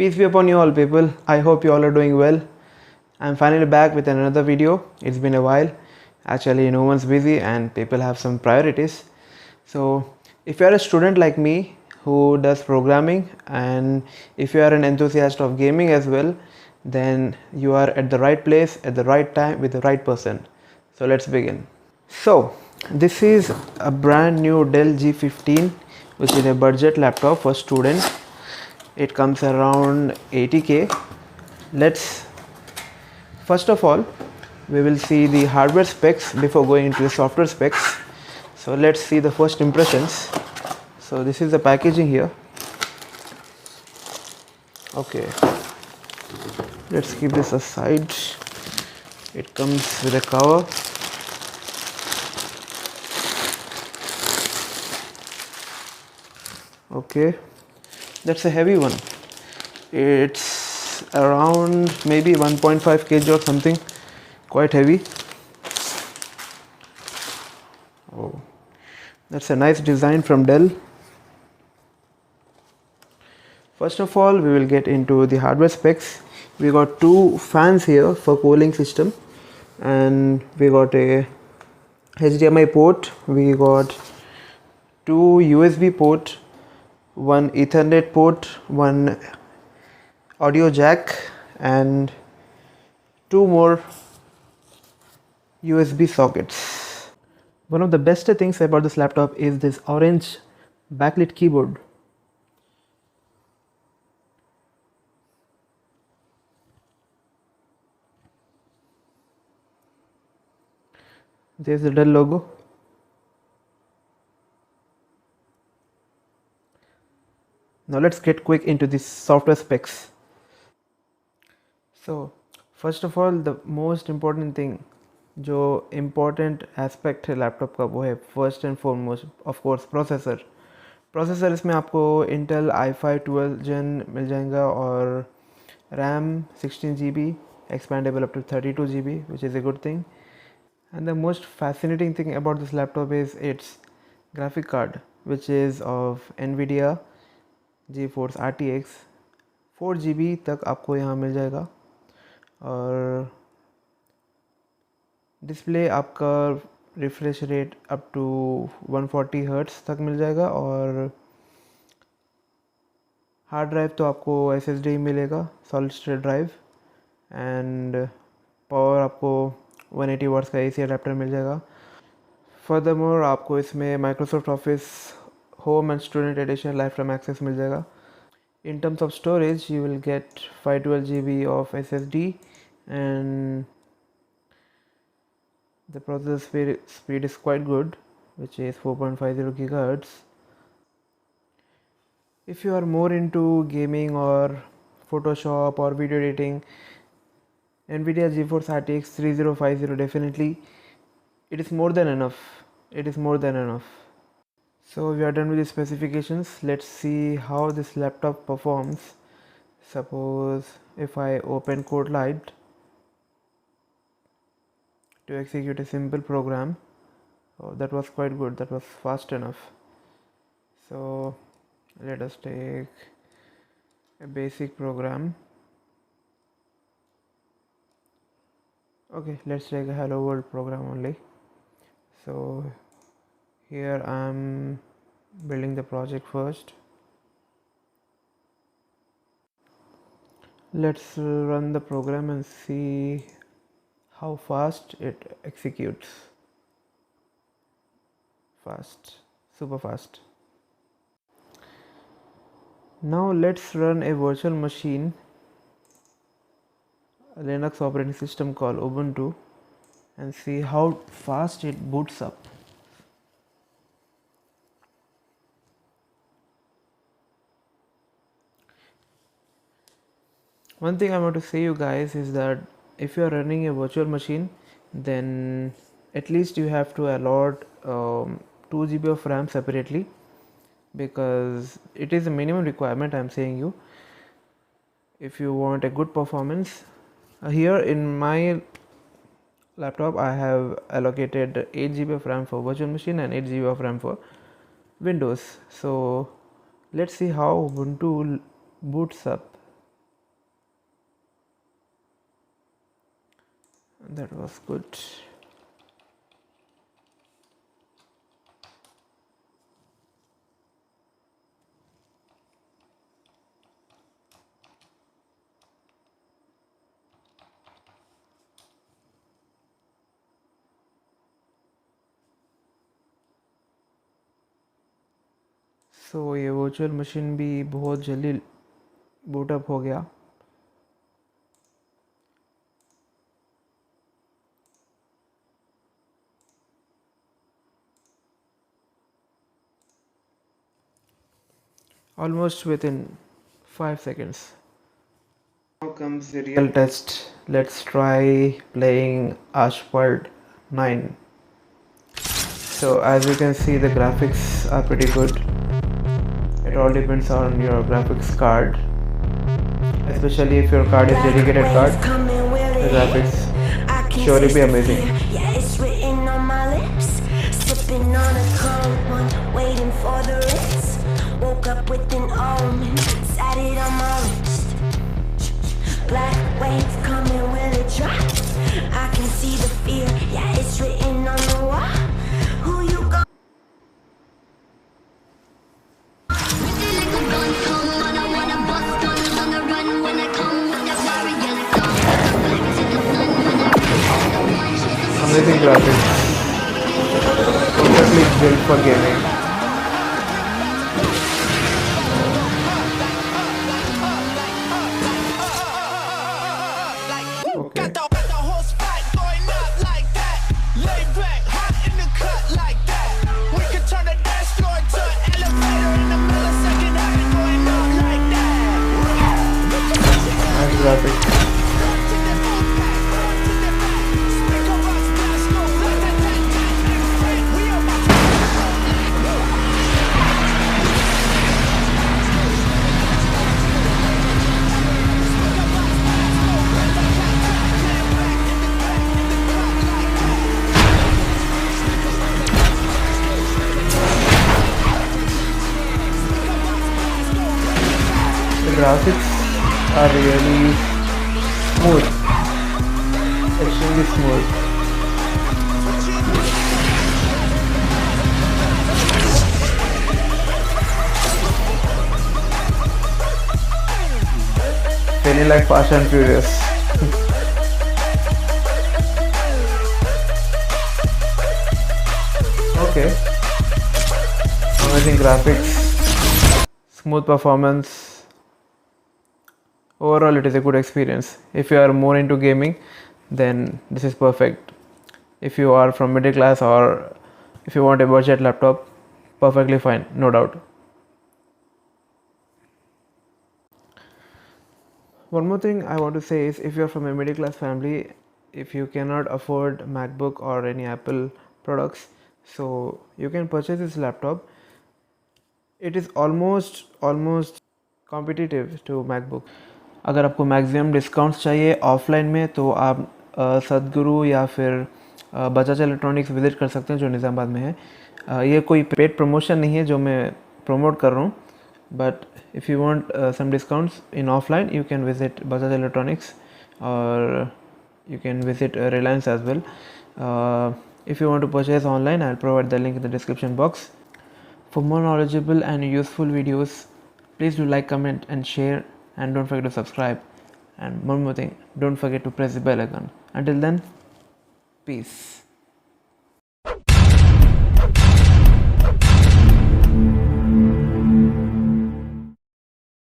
Peace be upon you all people. I hope you all are doing well. I'm finally back with another video. It's been a while. Actually, no one's busy and people have some priorities. So if you are a student like me who does programming, and if you are an enthusiast of gaming as well, then you are at the right place at the right time with the right person. So let's begin. So this is a brand new Dell G15, which is a budget laptop for students. It comes around 80k. Let's first of all we will see the hardware specs before going into the software specs. So let's see the first impressions. So this is the packaging here. Okay, let's keep this aside. It comes with a cover. Okay, that's a heavy one. It's around maybe 1.5 kg or something, quite heavy. Oh, that's a nice design from Dell. First of all, we will get into the hardware specs. We got two fans here for cooling system, and we got a HDMI port. We got two USB port, one Ethernet port, one audio jack, and two more USB sockets. One of the best things about this laptop is this orange backlit keyboard. There's the Dell logo. Now let's get quick into the software specs. So first of all, the most important thing, जो important aspect है laptop का, वो है first and foremost of course processor इसमें आपको Intel i5 12 Gen मिल जाएगा, और RAM 16 GB expandable up to 32 GB, which is a good thing. And the most fascinating thing about this laptop is its graphic card, which is of NVIDIA GeForce RTX 4 GB तक आपको यहाँ मिल जाएगा, और display आपका refresh rate up to 140 hertz तक मिल जाएगा, और हार्ड ड्राइव तो आपको SSD मिलेगा, solid state drive, and power आपको 180 वाट्स का AC अडेप्टर मिल जाएगा. फर्दरमोर आपको इसमें Microsoft Office home and student edition lifetime access मिल जाएगा. In terms of storage, you will get 512 GB of SSD, and the processor speed is quite good, which is 4.50 GHz. If you are more into gaming or Photoshop or video editing, NVIDIA GeForce RTX 3050 definitely, it is more than enough. It is more than enough. So we are done with the specifications. Let's see how this laptop performs. Suppose if I open CodeLight to execute a simple program. Oh, that was quite good. That was fast enough. So let us take a basic program. Okay, let's take a hello world program only. So here I am building the project first. Let's run the program and see how fast it executes. Fast, super fast. Now let's run a virtual machine, a Linux operating system called Ubuntu, and see how fast it boots up. One thing I want to say you guys is that if you are running a virtual machine, then at least you have to allot 2 GB of RAM separately, because it is a minimum requirement. I am saying you, if you want a good performance. Here in my laptop I have allocated 8 GB of RAM for virtual machine and 8 GB of RAM for Windows. So let's see how Ubuntu boots up. That was good. सो ये virtual machine भी बहुत जल्दी boot up हो गया. Almost within 5 seconds. Now comes the real test. Let's try playing Asphalt 9. So as you can see, the graphics are pretty good. It all depends on your graphics card, especially if your card is dedicated card. The graphics surely be amazing. Yeah, it's written on my lips. Sipping on a cold one, waiting for the ritz. Woke up with an omen, sat it on my wrist. Black wave coming, will it drop? I can see the fear, yeah, it's written on the wall. Who you gon' Amazing graphics, perfectly built for gaming. Okay. Nice graphics. The graphics are really smooth, extremely smooth. Feeling like Fast and Furious. Okay, amazing graphics, smooth performance. Overall, it is a good experience. If you are more into gaming, then this is perfect. If you are from middle class or if you want a budget laptop, perfectly fine, no doubt. One more thing I want to say is, if you are from a middle class family, if you cannot afford MacBook or any Apple products, so you can purchase this laptop. It is almost competitive to MacBook. अगर आपको maximum discounts चाहिए offline में, तो आप सदगुरु या फिर Bajaj electronics visit कर सकते हैं, जो निज़ामाबाद में है. ये कोई पेड प्रमोशन नहीं है जो मैं प्रमोट कर रहा हूँ, but if you want some discounts in offline, you can visit Bajaj electronics और you can visit Reliance as well. If you want to purchase online, I'll provide the link in the description box. For more knowledgeable and useful videos, please do like, comment and share, and don't forget to subscribe. And one more thing, don't forget to press the bell icon. Until then, peace.